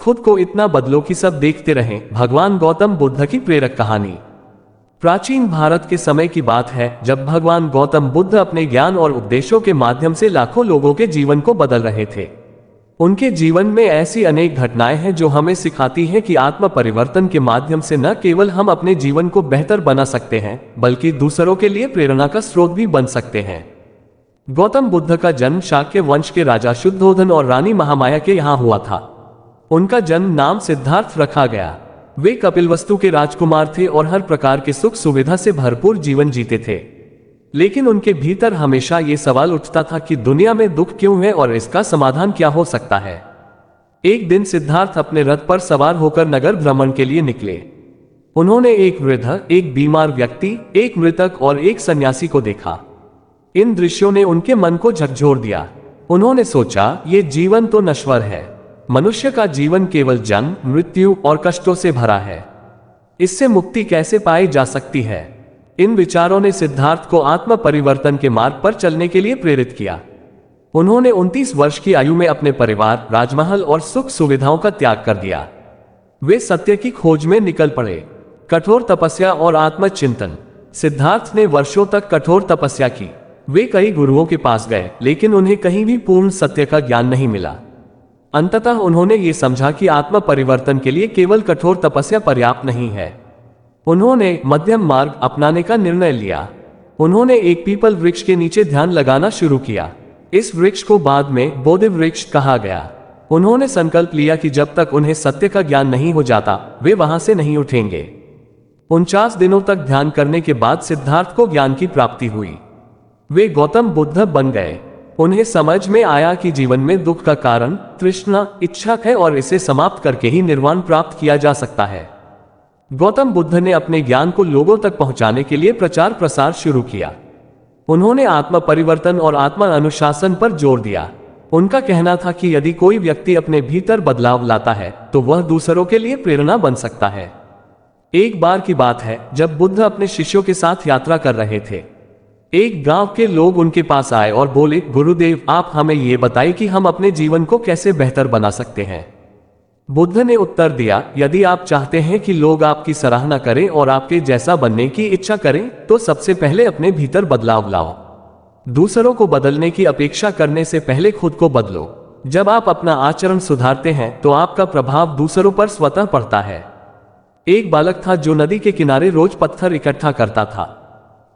खुद को इतना बदलो कि सब देखते रहें। भगवान गौतम बुद्ध की प्रेरक कहानी। प्राचीन भारत के समय की बात है जब भगवान गौतम बुद्ध अपने ज्ञान और उपदेशों के माध्यम से लाखों लोगों के जीवन को बदल रहे थे। उनके जीवन में ऐसी अनेक घटनाएं हैं जो हमें सिखाती हैं कि आत्म परिवर्तन के माध्यम से न केवल हम अपने जीवन को बेहतर बना सकते हैं बल्कि दूसरों के लिए प्रेरणा का स्रोत भी बन सकते हैं। गौतम बुद्ध का जन्म शाक्य वंश के राजा शुद्धोधन और रानी महामाया के यहाँ हुआ था। उनका जन्म नाम सिद्धार्थ रखा गया। वे कपिलवस्तु के राजकुमार थे और हर प्रकार के सुख सुविधा से भरपूर जीवन जीते थे। लेकिन उनके भीतर हमेशा ये सवाल उठता था कि दुनिया में दुख क्यों है और इसका समाधान क्या हो सकता है। एक दिन सिद्धार्थ अपने रथ पर सवार होकर नगर भ्रमण के लिए निकले। उन्होंने एक वृद्ध, एक बीमार व्यक्ति, एक मृतक और एक सन्यासी को देखा। इन दृश्यों ने उनके मन को झकझोर दिया। उन्होंने सोचा, ये जीवन तो नश्वर है। मनुष्य का जीवन केवल जन्म, मृत्यु और कष्टों से भरा है। इससे मुक्ति कैसे पाई जा सकती है। इन विचारों ने सिद्धार्थ को आत्म परिवर्तन के मार्ग पर चलने के लिए प्रेरित किया। उन्होंने 29 वर्ष की आयु में अपने परिवार, राजमहल और सुख सुविधाओं का त्याग कर दिया। वे सत्य की खोज में निकल पड़े। कठोर तपस्या और आत्मचिंतन। सिद्धार्थ ने वर्षों तक कठोर तपस्या की। वे कई गुरुओं के पास गए लेकिन उन्हें कहीं भी पूर्ण सत्य का ज्ञान नहीं मिला। अंततः उन्होंने ये समझा कि आत्म परिवर्तन के लिए केवल कठोर तपस्या पर्याप्त नहीं है। उन्होंने मध्यम मार्ग अपनाने का निर्णय लिया। उन्होंने एक पीपल वृक्ष के नीचे ध्यान लगाना शुरू किया। इस वृक्ष को बाद में बोधि वृक्ष कहा गया। उन्होंने संकल्प लिया कि जब तक उन्हें सत्य का ज्ञान नहीं हो जाता वे वहां से नहीं उठेंगे। 49 दिनों तक ध्यान करने के बाद सिद्धार्थ को ज्ञान की प्राप्ति हुई। वे गौतम बुद्ध बन गए। उन्हें समझ में आया कि जीवन में दुख का कारण तृष्णा, इच्छा है और इसे समाप्त करके ही निर्वाण प्राप्त किया जा सकता है। गौतम बुद्ध ने अपने ज्ञान को लोगों तक पहुंचाने के लिए प्रचार प्रसार शुरू किया। उन्होंने आत्म परिवर्तन और आत्मा अनुशासन पर जोर दिया। उनका कहना था कि यदि कोई व्यक्ति अपने भीतर बदलाव लाता है तो वह दूसरों के लिए प्रेरणा बन सकता है। एक बार की बात है जब बुद्ध अपने शिष्यों के साथ यात्रा कर रहे थे। एक गांव के लोग उनके पास आए और बोले, गुरुदेव आप हमें ये बताइए कि हम अपने जीवन को कैसे बेहतर बना सकते हैं। बुद्ध ने उत्तर दिया, यदि आप चाहते हैं कि लोग आपकी सराहना करें और आपके जैसा बनने की इच्छा करें तो सबसे पहले अपने भीतर बदलाव लाओ। दूसरों को बदलने की अपेक्षा करने से पहले खुद को बदलो। जब आप अपना आचरण सुधारते हैं तो आपका प्रभाव दूसरों पर स्वतः पड़ता है। एक बालक था जो नदी के किनारे रोज पत्थर इकट्ठा करता था।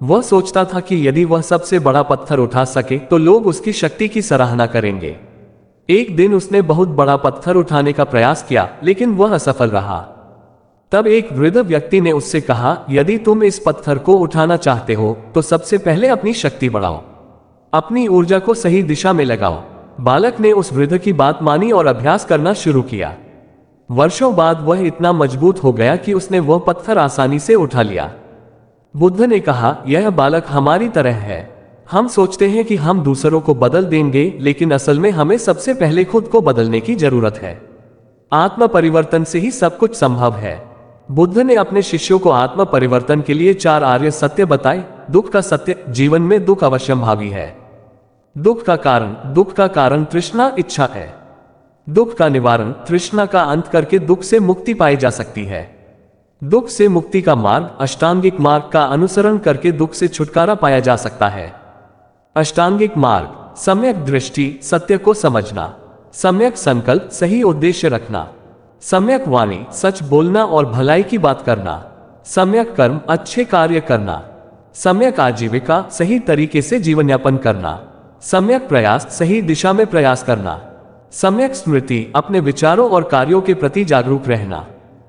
वह सोचता था कि यदि वह सबसे बड़ा पत्थर उठा सके तो लोग उसकी शक्ति की सराहना करेंगे। एक दिन उसने बहुत बड़ा पत्थर उठाने का प्रयास किया लेकिन वह असफल रहा। तब एक वृद्ध व्यक्ति ने उससे कहा, यदि तुम इस पत्थर को उठाना चाहते हो तो सबसे पहले अपनी शक्ति बढ़ाओ, अपनी ऊर्जा को सही दिशा में लगाओ। बालक ने उस वृद्ध की बात मानी और अभ्यास करना शुरू किया। वर्षों बाद वह इतना मजबूत हो गया कि उसने वह पत्थर आसानी से उठा लिया। बुद्ध ने कहा, यह बालक हमारी तरह है। हम सोचते हैं कि हम दूसरों को बदल देंगे लेकिन असल में हमें सबसे पहले खुद को बदलने की जरूरत है। आत्म परिवर्तन से ही सब कुछ संभव है। बुद्ध ने अपने शिष्यों को आत्म परिवर्तन के लिए 4 आर्य सत्य बताए। दुख का सत्य, जीवन में दुख अवश्यंभावी है। दुख का कारण तृष्णा, इच्छा है। दुख का निवारण, तृष्णा का अंत करके दुख से मुक्ति पाई जा सकती है। दुख से मुक्ति का मार्ग, अष्टांगिक मार्ग का अनुसरण करके दुख से छुटकारा पाया जा सकता है। अष्टांगिक मार्ग, सम्यक दृष्टि, सत्य को समझना। सम्यक संकल्प, सही उद्देश्य रखना। सम्यक वाणी, सच बोलना और भलाई की बात करना। सम्यक कर्म, अच्छे कार्य करना। सम्यक आजीविका, सही तरीके से जीवन यापन करना। सम्यक प्रयास, सही दिशा में प्रयास करना। सम्यक स्मृति, अपने विचारों और कार्यों के प्रति जागरूक रहना।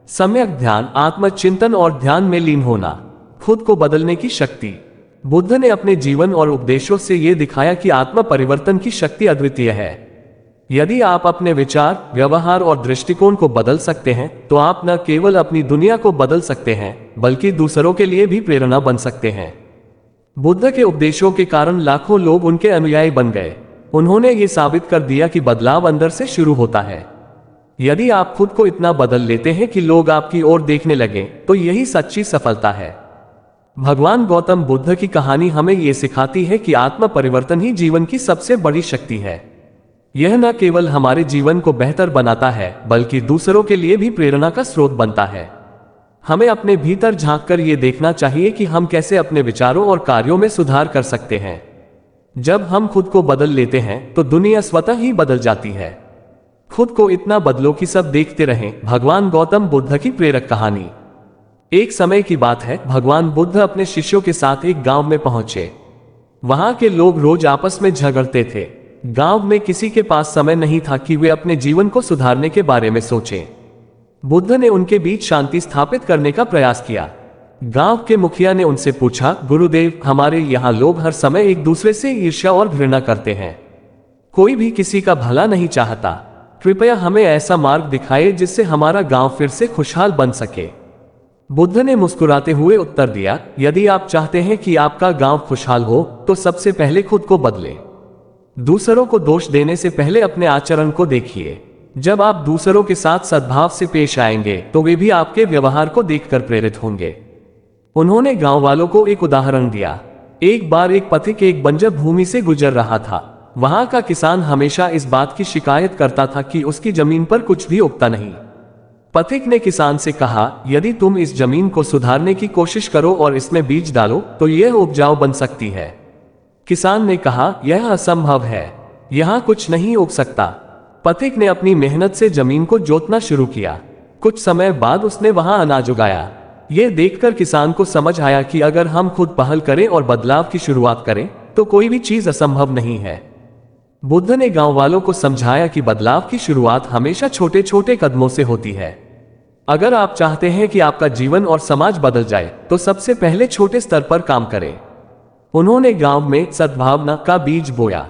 सम्यक ध्यान, आत्मचिंतन और ध्यान में लीन होना। खुद को बदलने की शक्ति। बुद्ध ने अपने जीवन और उपदेशों से यह दिखाया कि आत्म परिवर्तन की शक्ति अद्वितीय है। यदि आप अपने विचार, व्यवहार और दृष्टिकोण को बदल सकते हैं तो आप न केवल अपनी दुनिया को बदल सकते हैं बल्कि दूसरों के लिए भी प्रेरणा बन सकते हैं। बुद्ध के उपदेशों के कारण लाखों लोग उनके अनुयायी बन गए। उन्होंने ये साबित कर दिया कि बदलाव अंदर से शुरू होता है। यदि आप खुद को इतना बदल लेते हैं कि लोग आपकी ओर देखने लगें तो यही सच्ची सफलता है। भगवान गौतम बुद्ध की कहानी हमें यह सिखाती है कि आत्म परिवर्तन ही जीवन की सबसे बड़ी शक्ति है। यह न केवल हमारे जीवन को बेहतर बनाता है बल्कि दूसरों के लिए भी प्रेरणा का स्रोत बनता है। हमें अपने भीतर झांककर ये देखना चाहिए कि हम कैसे अपने विचारों और कार्यों में सुधार कर सकते हैं। जब हम खुद को बदल लेते हैं तो दुनिया स्वतः ही बदल जाती है। खुद को इतना बदलो कि सब देखते रहें। भगवान गौतम बुद्ध की प्रेरक कहानी। एक समय की बात है, भगवान बुद्ध अपने शिष्यों के साथ एक गांव में पहुंचे। वहां के लोग रोज आपस में झगड़ते थे। गांव में किसी के पास समय नहीं था कि वे अपने जीवन को सुधारने के बारे में सोचें। बुद्ध ने उनके बीच शांति स्थापित करने का प्रयास किया। गांव के मुखिया ने उनसे पूछा, गुरुदेव, हमारे यहाँ लोग हर समय एक दूसरे से ईर्ष्या और घृणा करते हैं। कोई भी किसी का भला नहीं चाहता। कृपया हमें ऐसा मार्ग दिखाइए जिससे हमारा गांव फिर से खुशहाल बन सके। बुद्ध ने मुस्कुराते हुए उत्तर दिया, यदि आप चाहते हैं कि आपका गांव खुशहाल हो तो सबसे पहले खुद को बदलें। दूसरों को दोष देने से पहले अपने आचरण को देखिए। जब आप दूसरों के साथ सद्भाव से पेश आएंगे तो वे भी आपके व्यवहार को देखकर प्रेरित होंगे। उन्होंने गांव वालों को एक उदाहरण दिया। एक बार एक पथिक एक बंजर भूमि से गुजर रहा था। वहां का किसान हमेशा इस बात की शिकायत करता था कि उसकी जमीन पर कुछ भी उगता नहीं। पथिक ने किसान से कहा, यदि तुम इस जमीन को सुधारने की कोशिश करो और इसमें बीज डालो तो यह उपजाऊ बन सकती है। किसान ने कहा, यह असंभव है, यहां कुछ नहीं उग सकता। पथिक ने अपनी मेहनत से जमीन को जोतना शुरू किया। कुछ समय बाद उसने वहां अनाज उगाया। यह देखकर किसान को समझ आया कि अगर हम खुद पहल करें और बदलाव की शुरुआत करें तो कोई भी चीज असंभव नहीं है। बुद्ध ने गांव वालों को समझाया कि बदलाव की शुरुआत हमेशा छोटे छोटे कदमों से होती है। अगर आप चाहते हैं कि आपका जीवन और समाज बदल जाए तो सबसे पहले छोटे स्तर पर काम करें। उन्होंने गांव में सद्भावना का बीज बोया।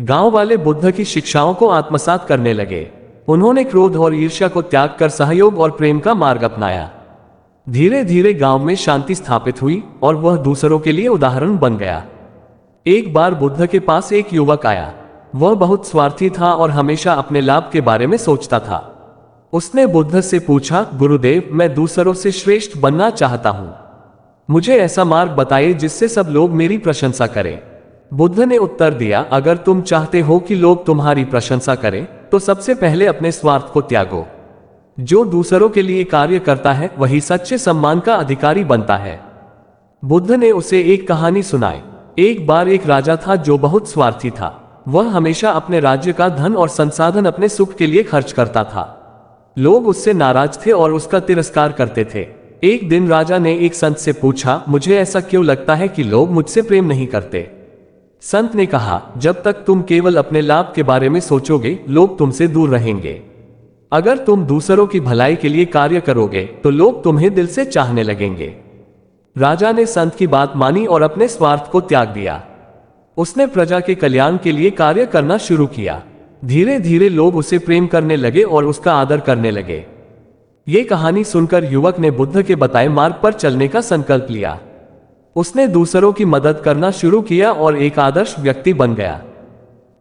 गांव वाले बुद्ध की शिक्षाओं को आत्मसात करने लगे। उन्होंने क्रोध और ईर्ष्या को त्याग कर सहयोग और प्रेम का मार्ग अपनाया। धीरे धीरे गांव में शांति स्थापित हुई और वह दूसरों के लिए उदाहरण बन गया। एक बार बुद्ध के पास एक युवक आया। वह बहुत स्वार्थी था और हमेशा अपने लाभ के बारे में सोचता था। उसने बुद्ध से पूछा, गुरुदेव, मैं दूसरों से श्रेष्ठ बनना चाहता हूं। मुझे ऐसा मार्ग बताइए जिससे सब लोग मेरी प्रशंसा करें। बुद्ध ने उत्तर दिया, अगर तुम चाहते हो कि लोग तुम्हारी प्रशंसा करें तो सबसे पहले अपने स्वार्थ को त्यागो। जो दूसरों के लिए कार्य करता है वही सच्चे सम्मान का अधिकारी बनता है। बुद्ध ने उसे एक कहानी सुनाई। एक बार एक राजा था जो बहुत स्वार्थी था। वह हमेशा अपने राज्य का धन और संसाधन अपने सुख के लिए खर्च करता था। लोग उससे नाराज थे और उसका तिरस्कार करते थे। एक दिन राजा ने एक संत से पूछा, मुझे ऐसा क्यों लगता है कि लोग मुझसे प्रेम नहीं करते? संत ने कहा, जब तक तुम केवल अपने लाभ के बारे में सोचोगे लोग तुमसे दूर रहेंगे। अगर तुम दूसरों की भलाई के लिए कार्य करोगे तो लोग तुम्हें दिल से चाहने लगेंगे। राजा ने संत की बात मानी और अपने स्वार्थ को त्याग दिया। उसने प्रजा के कल्याण के लिए कार्य करना शुरू किया। धीरे धीरे लोग उसे प्रेम करने लगे और उसका आदर करने लगे। ये कहानी सुनकर युवक ने बुद्ध के बताए मार्ग पर चलने का संकल्प लिया। उसने दूसरों की मदद करना शुरू किया और एक आदर्श व्यक्ति बन गया।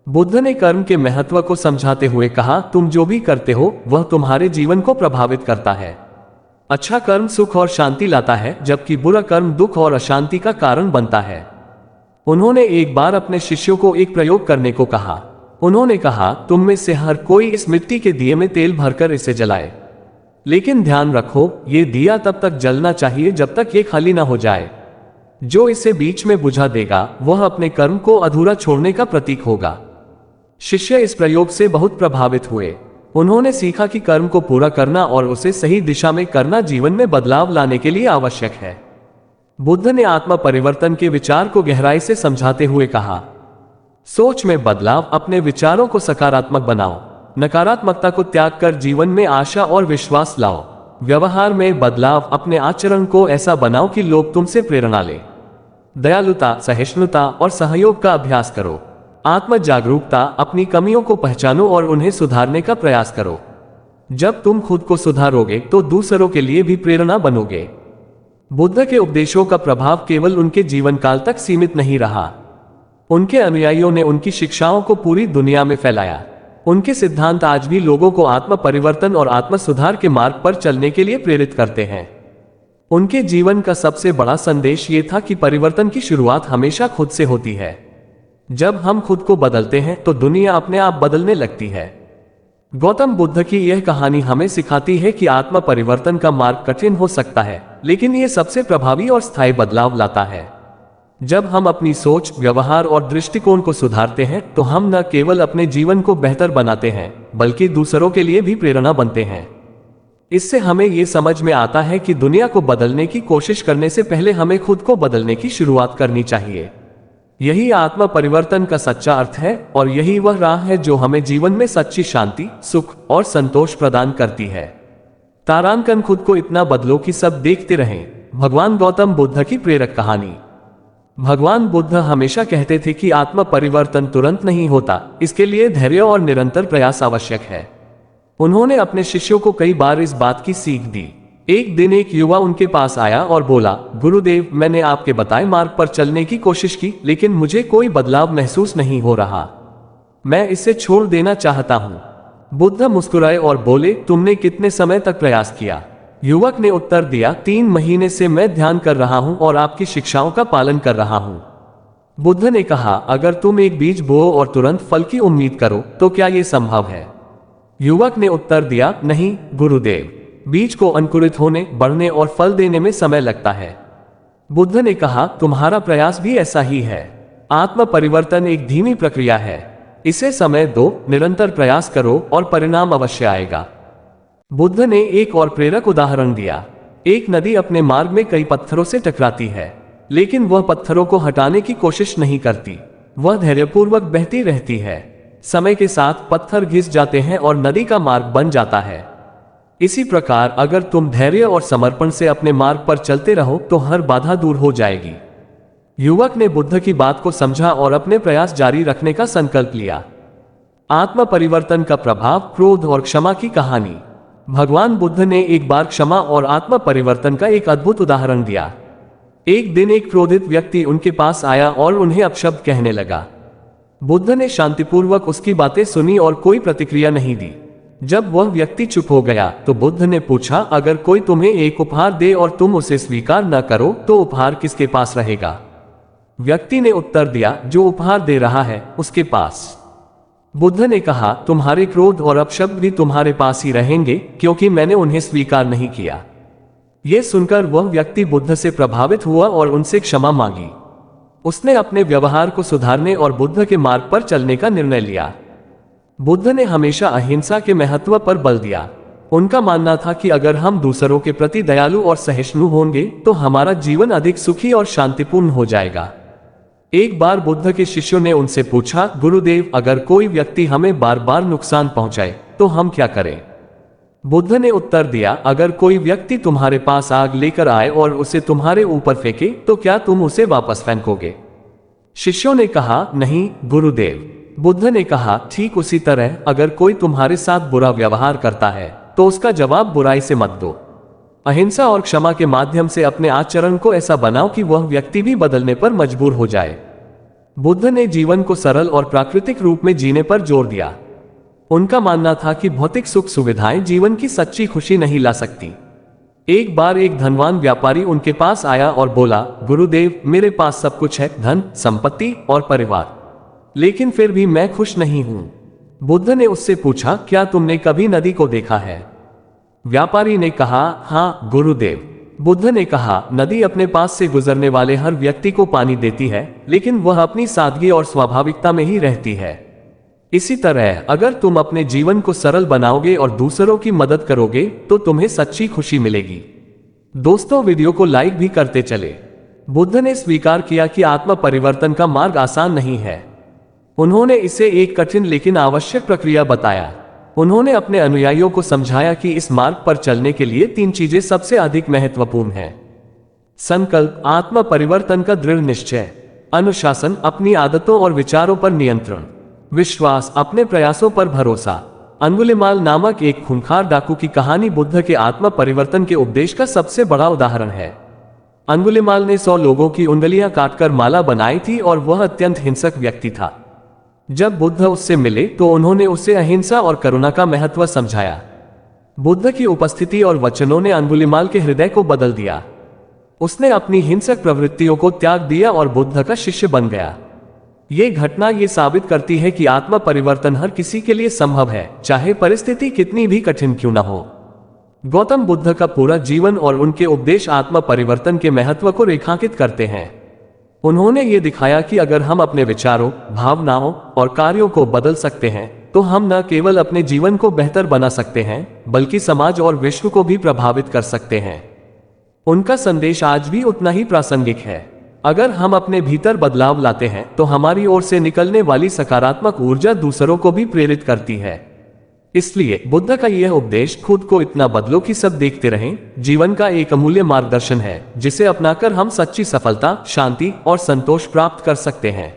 बुद्ध ने कर्म के महत्व को समझाते हुए कहा, तुम जो भी करते हो वह तुम्हारे जीवन को प्रभावित करता है। अच्छा कर्म सुख और शांति लाता है, जबकि बुरा कर्म दुख और अशांति का कारण बनता है। उन्होंने एक बार अपने शिष्यों को एक प्रयोग करने को कहा। उन्होंने कहा, तुम में से हर कोई इस मिट्टी के दिए में तेल भरकर इसे जलाए, लेकिन ध्यान रखो ये दिया तब तक जलना चाहिए जब तक ये खाली ना हो जाए। जो इसे बीच में बुझा देगा वह अपने कर्म को अधूरा छोड़ने का प्रतीक होगा। शिष्य इस प्रयोग से बहुत प्रभावित हुए। उन्होंने सीखा कि कर्म को पूरा करना और उसे सही दिशा में करना जीवन में बदलाव लाने के लिए आवश्यक है। बुद्ध ने आत्मा परिवर्तन के विचार को गहराई से समझाते हुए कहा, सोच में बदलाव, अपने विचारों को सकारात्मक बनाओ, नकारात्मकता को त्याग कर जीवन में आशा और विश्वास लाओ। व्यवहार में बदलाव, अपने आचरण को ऐसा बनाओ कि लोग तुमसे प्रेरणा लें। दयालुता, सहिष्णुता और सहयोग का अभ्यास करो। आत्म जागरूकता, अपनी कमियों को पहचानो और उन्हें सुधारने का प्रयास करो। जब तुम खुद को सुधारोगे तो दूसरों के लिए भी प्रेरणा बनोगे। बुद्ध के उपदेशों का प्रभाव केवल उनके जीवन काल तक सीमित नहीं रहा। उनके अनुयायियों ने उनकी शिक्षाओं को पूरी दुनिया में फैलाया। उनके सिद्धांत आज भी लोगों को आत्म परिवर्तन और आत्म सुधार के मार्ग पर चलने के लिए प्रेरित करते हैं। उनके जीवन का सबसे बड़ा संदेश ये था कि परिवर्तन की शुरुआत हमेशा खुद से होती है। जब हम खुद को बदलते हैं तो दुनिया अपने आप बदलने लगती है। गौतम बुद्ध की यह कहानी हमें सिखाती है कि आत्म परिवर्तन का मार्ग कठिन हो सकता है, लेकिन यह सबसे प्रभावी और स्थायी बदलाव लाता है। जब हम अपनी सोच, व्यवहार और दृष्टिकोण को सुधारते हैं तो हम न केवल अपने जीवन को बेहतर बनाते हैं, बल्कि दूसरों के लिए भी प्रेरणा बनते हैं। इससे हमें ये समझ में आता है कि दुनिया को बदलने की कोशिश करने से पहले हमें खुद को बदलने की शुरुआत करनी चाहिए। यही आत्म परिवर्तन का सच्चा अर्थ है और यही वह राह है जो हमें जीवन में सच्ची शांति, सुख और संतोष प्रदान करती है। तारांकन खुद को इतना बदलो कि सब देखते रहें। भगवान गौतम बुद्ध की प्रेरक कहानी। भगवान बुद्ध हमेशा कहते थे कि आत्म परिवर्तन तुरंत नहीं होता, इसके लिए धैर्य और निरंतर प्रयास आवश्यक है। उन्होंने अपने शिष्यों को कई बार इस बात की सीख दी। एक दिन एक युवा उनके पास आया और बोला, गुरुदेव, मैंने आपके बताए मार्ग पर चलने की कोशिश की, लेकिन मुझे कोई बदलाव महसूस नहीं हो रहा। मैं इसे छोड़ देना चाहता हूं। बुद्ध मुस्कुराए और बोले, तुमने कितने समय तक प्रयास किया? युवक ने उत्तर दिया, 3 महीने से मैं ध्यान कर रहा हूं और आपकी शिक्षाओं का पालन कर रहा हूं। बुद्ध ने कहा, अगर तुम एक बीज बोओ और तुरंत फल की उम्मीद करो तो क्या यह संभव है? युवक ने उत्तर दिया, नहीं गुरुदेव, बीज को अंकुरित होने, बढ़ने और फल देने में समय लगता है। बुद्ध ने कहा, तुम्हारा प्रयास भी ऐसा ही है। आत्म परिवर्तन एक धीमी प्रक्रिया है, इसे समय दो, निरंतर प्रयास करो और परिणाम अवश्य आएगा। बुद्ध ने एक और प्रेरक उदाहरण दिया। एक नदी अपने मार्ग में कई पत्थरों से टकराती है, लेकिन वह पत्थरों को हटाने की कोशिश नहीं करती। वह धैर्यपूर्वक बहती रहती है। समय के साथ पत्थर घिस जाते हैं और नदी का मार्ग बन जाता है। इसी प्रकार अगर तुम धैर्य और समर्पण से अपने मार्ग पर चलते रहो तो हर बाधा दूर हो जाएगी। युवक ने बुद्ध की बात को समझा और अपने प्रयास जारी रखने का संकल्प लिया। आत्म परिवर्तन का प्रभाव, क्रोध और क्षमा की कहानी। भगवान बुद्ध ने एक बार क्षमा और आत्म परिवर्तन का एक अद्भुत उदाहरण दिया। एक दिन एक क्रोधित व्यक्ति उनके पास आया और उन्हें अपशब्द कहने लगा। बुद्ध ने शांतिपूर्वक उसकी बातें सुनी और कोई प्रतिक्रिया नहीं दी। जब वह व्यक्ति चुप हो गया तो बुद्ध ने पूछा, अगर कोई तुम्हें एक उपहार दे और तुम उसे स्वीकार न करो तो उपहार किसके पास रहेगा? व्यक्ति ने उत्तर दिया, जो उपहार दे रहा है उसके पास। बुद्ध ने कहा, तुम्हारे क्रोध और अपशब्द भी तुम्हारे पास ही रहेंगे, क्योंकि मैंने उन्हें स्वीकार नहीं किया। यह सुनकर वह व्यक्ति बुद्ध से प्रभावित हुआ और उनसे क्षमा मांगी। उसने अपने व्यवहार को सुधारने और बुद्ध के मार्ग पर चलने का निर्णय लिया। बुद्ध ने हमेशा अहिंसा के महत्व पर बल दिया। उनका मानना था कि अगर हम दूसरों के प्रति दयालु और सहिष्णु होंगे तो हमारा जीवन अधिक सुखी और शांतिपूर्ण हो जाएगा। एक बार बुद्ध के शिष्यों ने उनसे पूछा, गुरुदेव, अगर कोई व्यक्ति हमें बार बार नुकसान पहुंचाए तो हम क्या करें? बुद्ध ने उत्तर दिया, अगर कोई व्यक्ति तुम्हारे पास आग लेकर आए और उसे तुम्हारे ऊपर फेंके तो क्या तुम उसे वापस फेंकोगे? शिष्यों ने कहा, नहीं गुरुदेव। बुद्ध ने कहा, ठीक उसी तरह अगर कोई तुम्हारे साथ बुरा व्यवहार करता है तो उसका जवाब बुराई से मत दो। अहिंसा और क्षमा के माध्यम से अपने आचरण को ऐसा बनाओ कि वह व्यक्ति भी बदलने पर मजबूर हो जाए। बुद्ध ने जीवन को सरल और प्राकृतिक रूप में जीने पर जोर दिया। उनका मानना था कि भौतिक सुख सुविधाएं जीवन की सच्ची खुशी नहीं ला सकती। एक बार एक धनवान व्यापारी उनके पास आया और बोला, गुरुदेव, मेरे पास सब कुछ है, धन, संपत्ति और परिवार, लेकिन फिर भी मैं खुश नहीं हूं। बुद्ध ने उससे पूछा, क्या तुमने कभी नदी को देखा है? व्यापारी ने कहा, हाँ गुरुदेव। बुद्ध ने कहा, नदी अपने पास से गुजरने वाले हर व्यक्ति को पानी देती है, लेकिन वह अपनी सादगी और स्वाभाविकता में ही रहती है। इसी तरह अगर तुम अपने जीवन को सरल बनाओगे और दूसरों की मदद करोगे तो तुम्हें सच्ची खुशी मिलेगी। दोस्तों, वीडियो को लाइक भी करते चले। बुद्ध ने स्वीकार किया कि आत्म परिवर्तन का मार्ग आसान नहीं है। उन्होंने इसे एक कठिन लेकिन आवश्यक प्रक्रिया बताया। उन्होंने अपने अनुयायियों को समझाया कि इस मार्ग पर चलने के लिए 3 चीजें सबसे अधिक महत्वपूर्ण हैं। संकल्प, आत्म परिवर्तन का दृढ़ निश्चय। अनुशासन, अपनी आदतों और विचारों पर नियंत्रण। विश्वास, अपने प्रयासों पर भरोसा। अंगुलिमाल नामक एक खूंखार डाकू की कहानी बुद्ध के आत्म परिवर्तन के उपदेश का सबसे बड़ा उदाहरण है। अंगुलिमाल ने 100 लोगों की उंगलियां काटकर माला बनाई थी और वह अत्यंत हिंसक व्यक्ति था। जब बुद्ध उससे मिले तो उन्होंने उसे अहिंसा और करुणा का महत्व समझाया। बुद्ध की उपस्थिति और वचनों ने अंगुलिमाल के हृदय को बदल दिया। उसने अपनी हिंसक प्रवृत्तियों को त्याग दिया और बुद्ध का शिष्य बन गया। ये घटना ये साबित करती है कि आत्मा परिवर्तन हर किसी के लिए संभव है, चाहे परिस्थिति कितनी भी कठिन क्यों न हो। गौतम बुद्ध का पूरा जीवन और उनके उपदेश आत्मा परिवर्तन के महत्व को रेखांकित करते हैं। उन्होंने ये दिखाया कि अगर हम अपने विचारों, भावनाओं और कार्यों को बदल सकते हैं तो हम न केवल अपने जीवन को बेहतर बना सकते हैं बल्कि समाज और विश्व को भी प्रभावित कर सकते हैं। उनका संदेश आज भी उतना ही प्रासंगिक है। अगर हम अपने भीतर बदलाव लाते हैं तो हमारी ओर से निकलने वाली सकारात्मक ऊर्जा दूसरों को भी प्रेरित करती है। इसलिए बुद्ध का यह उपदेश खुद को इतना बदलो कि सब देखते रहें जीवन का एक अमूल्य मार्गदर्शन है जिसे अपनाकर हम सच्ची सफलता, शांति और संतोष प्राप्त कर सकते हैं।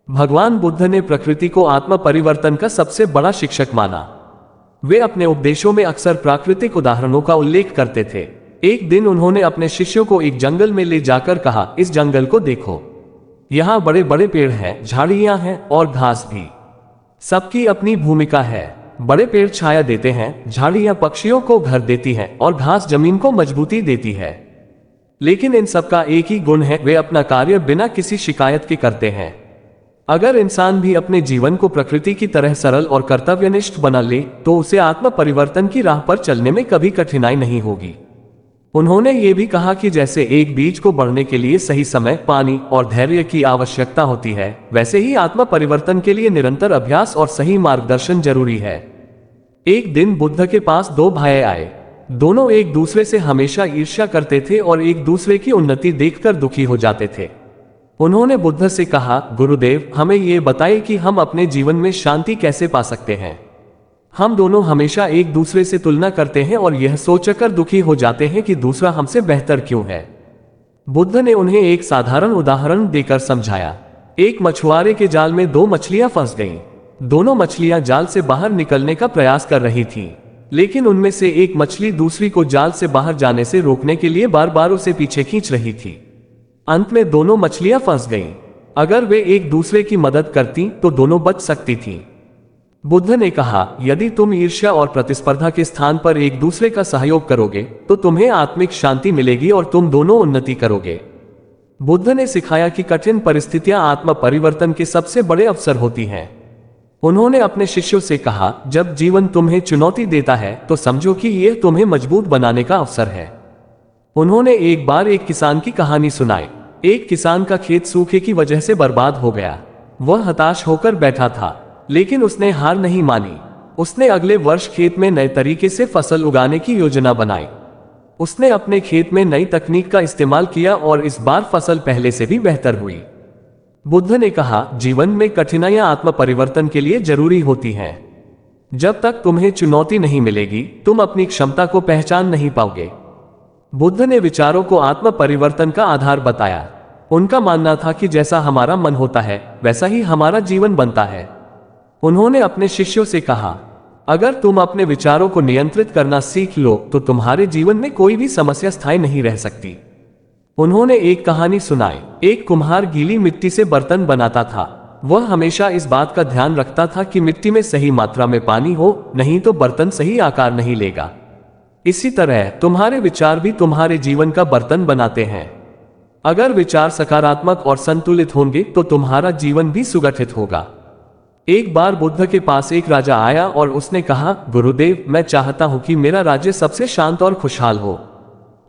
भगवान बुद्ध ने प्रकृति को आत्मा परिवर्तन का सबसे बड़ा शिक्षक माना। वे अपने उपदेशों में अक्सर प्राकृतिक उदाहरणों का उल्लेख करते थे। एक दिन उन्होंने अपने शिष्यों को एक जंगल में ले जाकर कहा, इस जंगल को देखो, यहाँ बड़े बड़े पेड़ हैं, झाड़ियां हैं और घास भी। सबकी अपनी भूमिका है। बड़े पेड़ छाया देते हैं, झाड़ियां पक्षियों को घर देती हैं और घास जमीन को मजबूती देती है। लेकिन इन सबका एक ही गुण है, वे अपना कार्य बिना किसी शिकायत के करते हैं। अगर इंसान भी अपने जीवन को प्रकृति की तरह सरल और कर्तव्यनिष्ठ बना ले तो उसे आत्म परिवर्तन की राह पर चलने में कभी कठिनाई नहीं होगी। उन्होंने ये भी कहा कि जैसे एक बीज को बढ़ने के लिए सही समय, पानी और धैर्य की आवश्यकता होती है, वैसे ही आत्म परिवर्तन के लिए निरंतर अभ्यास और सही मार्गदर्शन जरूरी है। एक दिन बुद्ध के पास दो भाई आए। दोनों एक दूसरे से हमेशा ईर्ष्या करते थे और एक दूसरे की उन्नति देखकर दुखी हो जाते थे। उन्होंने बुद्ध से कहा, गुरुदेव, हमें ये बताइए कि हम अपने जीवन में शांति कैसे पा सकते हैं। हम दोनों हमेशा एक दूसरे से तुलना करते हैं और यह सोचकर दुखी हो जाते हैं कि दूसरा हमसे बेहतर क्यों है। बुद्ध ने उन्हें एक साधारण उदाहरण देकर समझाया। एक मछुआरे के जाल में दो मछलियां फंस गईं। दोनों मछलियां जाल से बाहर निकलने का प्रयास कर रही थीं, लेकिन उनमें से एक मछली दूसरी को जाल से बाहर जाने से रोकने के लिए बार बार उसे पीछे खींच रही थी। अंत में दोनों मछलियां फंस गईं। अगर वे एक दूसरे की मदद करती तो दोनों बच सकती थीं। बुद्ध ने कहा, यदि तुम ईर्ष्या और प्रतिस्पर्धा के स्थान पर एक दूसरे का सहयोग करोगे तो तुम्हें आत्मिक शांति मिलेगी और तुम दोनों उन्नति करोगे। बुद्ध ने सिखाया कि कठिन परिस्थितियां आत्म परिवर्तन के सबसे बड़े अवसर होती हैं। उन्होंने अपने शिष्यों से कहा, जब जीवन तुम्हें चुनौती देता है तो समझो कि यह तुम्हें मजबूत बनाने का अवसर है। उन्होंने एक बार एक किसान की कहानी सुनाई। एक किसान का खेत सूखे की वजह से बर्बाद हो गया। वह हताश होकर बैठा था, लेकिन उसने हार नहीं मानी। उसने अगले वर्ष खेत में नए तरीके से फसल उगाने की योजना बनाई। उसने अपने खेत में नई तकनीक का इस्तेमाल किया और इस बार फसल पहले से भी बेहतर हुई। बुद्ध ने कहा, जीवन में कठिनाइयां आत्म परिवर्तन के लिए जरूरी होती हैं। जब तक तुम्हें चुनौती नहीं मिलेगी तुम अपनी क्षमता को पहचान नहीं पाओगे। बुद्ध ने विचारों को आत्म परिवर्तन का आधार बताया। उनका मानना था कि जैसा हमारा मन होता है वैसा ही हमारा जीवन बनता है। उन्होंने अपने शिष्यों से कहा, अगर तुम अपने विचारों को नियंत्रित करना सीख लो तो तुम्हारे जीवन में कोई भी समस्या स्थायी नहीं रह सकती। उन्होंने एक कहानी सुनाई। एक कुम्हार गीली मिट्टी से बर्तन बनाता था। वह हमेशा इस बात का ध्यान रखता था कि मिट्टी में सही मात्रा में पानी हो, नहीं तो बर्तन सही आकार नहीं लेगा। इसी तरह तुम्हारे विचार भी तुम्हारे जीवन का बर्तन बनाते हैं। अगर विचार सकारात्मक और संतुलित होंगे तो तुम्हारा जीवन भी सुगठित होगा। एक बार बुद्ध के पास एक राजा आया और उसने कहा, गुरुदेव, मैं चाहता हूं कि मेरा राज्य सबसे शांत और खुशहाल हो।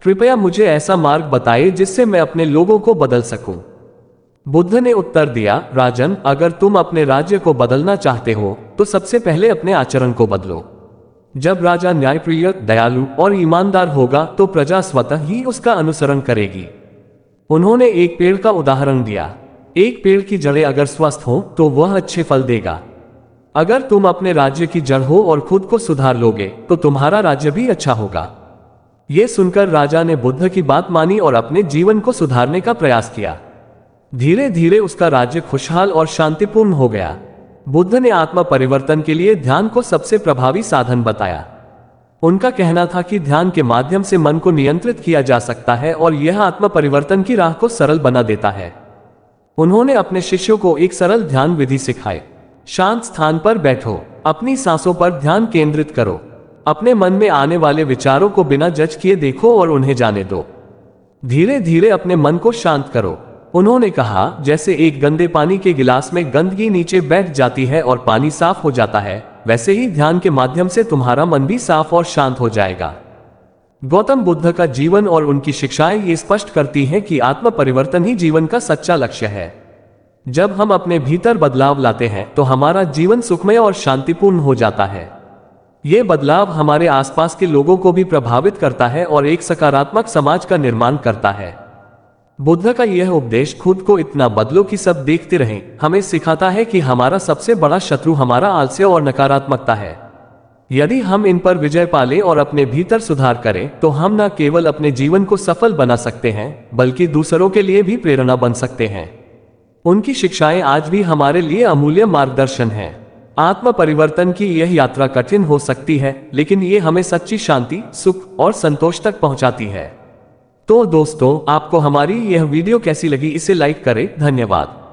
कृपया मुझे ऐसा मार्ग बताइए जिससे मैं अपने लोगों को बदल सकूं। बुद्ध ने उत्तर दिया, राजन, अगर तुम अपने राज्य को बदलना चाहते हो तो सबसे पहले अपने आचरण को बदलो। जब राजा न्यायप्रिय, दयालु और ईमानदार होगा तो प्रजा स्वतः ही उसका अनुसरण करेगी। उन्होंने एक पेड़ का उदाहरण दिया। एक पेड़ की जड़ें अगर स्वस्थ हो तो वह अच्छे फल देगा। अगर तुम अपने राज्य की जड़ हो और खुद को सुधार लोगे तो तुम्हारा राज्य भी अच्छा होगा। यह सुनकर राजा ने बुद्ध की बात मानी और अपने जीवन को सुधारने का प्रयास किया। धीरे धीरे उसका राज्य खुशहाल और शांतिपूर्ण हो गया। बुद्ध ने आत्मा परिवर्तन के लिए ध्यान को सबसे प्रभावी साधन बताया। उनका कहना था कि ध्यान के माध्यम से मन को नियंत्रित किया जा सकता है और यह आत्मा परिवर्तन की राह को सरल बना देता है। उन्होंने अपने शिष्यों को एक सरल ध्यान विधि सिखाई। शांत स्थान पर बैठो, अपनी सांसों पर ध्यान केंद्रित करो, अपने मन में आने वाले विचारों को बिना जज किए देखो और उन्हें जाने दो। धीरे धीरे अपने मन को शांत करो। उन्होंने कहा, जैसे एक गंदे पानी के गिलास में गंदगी नीचे बैठ जाती है और पानी साफ हो जाता है, वैसे ही ध्यान के माध्यम से तुम्हारा मन भी साफ और शांत हो जाएगा। गौतम बुद्ध का जीवन और उनकी शिक्षाएं ये स्पष्ट करती हैं कि आत्म परिवर्तन ही जीवन का सच्चा लक्ष्य है। जब हम अपने भीतर बदलाव लाते हैं तो हमारा जीवन सुखमय और शांतिपूर्ण हो जाता है। ये बदलाव हमारे आसपास के लोगों को भी प्रभावित करता है और एक सकारात्मक समाज का निर्माण करता है। बुद्ध का यह उपदेश, खुद को इतना बदलो कि सब देखते रहें, हमें सिखाता है कि हमारा सबसे बड़ा शत्रु हमारा आलस्य और नकारात्मकता है। यदि हम इन पर विजय पालें और अपने भीतर सुधार करें तो हम न केवल अपने जीवन को सफल बना सकते हैं बल्कि दूसरों के लिए भी प्रेरणा बन सकते हैं। उनकी शिक्षाएं आज भी हमारे लिए अमूल्य मार्गदर्शन हैं। आत्म परिवर्तन की यह यात्रा कठिन हो सकती है, लेकिन ये हमें सच्ची शांति, सुख और संतोष तक पहुंचाती है। तो दोस्तों, आपको हमारी यह वीडियो कैसी लगी, इसे लाइक करें। धन्यवाद।